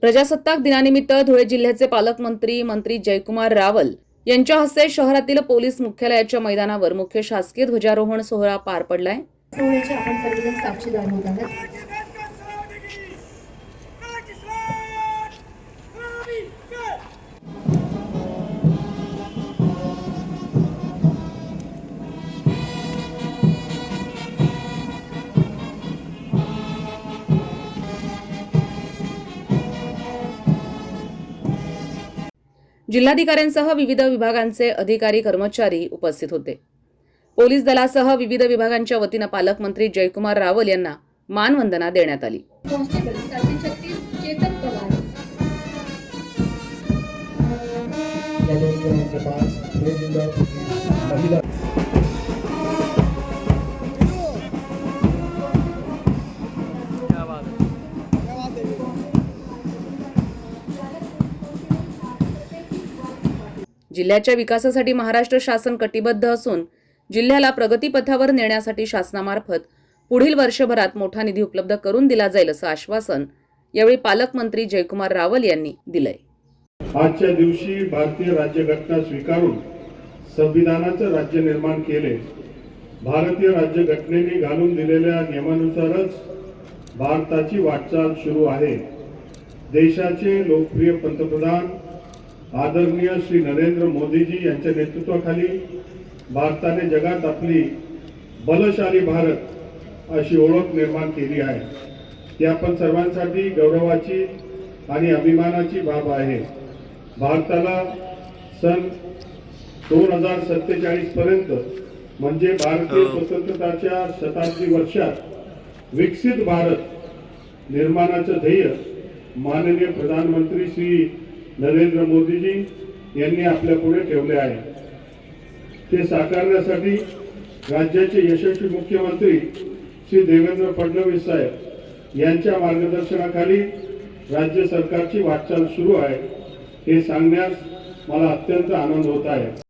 प्रजासत्ताक दिनानिमित्त धुळे जिल्ह्याचे पालकमंत्री मंत्री जयकुमार रावल यांच्या हस्ते शहरातील पोलीस मुख्यालयाच्या मैदानावर मुख्य शासकीय ध्वजारोहण सोहळा पार पडलाय। सोहळ्याचे आपण सर्वजण साक्षीदार होत आहात। जिल्हाधिकाऱ्यांसह विविध विभागांचे अधिकारी कर्मचारी उपस्थित होते। पोलीस दलासह विविध विभागांच्या वतीने पालकमंत्री जयकुमार रावल यांना मानवंदना देण्यात आली। जिल्ह्याच्या विकासासाठी महाराष्ट्र शासन कटिबद्ध असून जिल्ह्याला प्रगतीपथावर नेण्यासाठी शासनामार्फत पुढील वर्षभरात मोठा निधी उपलब्ध करून दिला जाईल असं आश्वासन यावेळी पालकमंत्री जयकुमार रावल यांनी दिलंय। आजच्या दिवशी भारतीय राज्यघटना स्वीकारून संविधानाचं राज्य निर्माण केले। भारतीय राज्यघटनेने घालून दिलेल्या नियमानुसारच भारताची वाटचाल सुरू आहे। देशाचे लोकप्रिय पंतप्रधान आदरणीय श्री नरेंद्र मोदीजी यांच्या नेतृत्वाखाली भारताने जगात आपली बलशाली भारत अशी ओळख निर्माण केली आहे। ती आपण सर्वांसाठी गौरवाची आणि अभिमानाची बाब आहे। भारताला सन 2047 पर्यंत म्हणजे भारतीय स्वतंत्रताच्या शताब्दी वर्षात विकसित भारत निर्माणाचं ध्येय माननीय प्रधानमंत्री श्री नरेंद्र मोदीजी यांनी आपल्या पुढे ठेवले आहे। ते साकारण्यासाठी राज्याचे यशस्वी मुख्यमंत्री श्री देवेंद्र फडणवीस साहेब यांच्या मार्गदर्शनाखाली राज्य सरकारची वाटचाल सुरू आहे हे सांगण्यास मला अत्यंत आनंद होत आहे।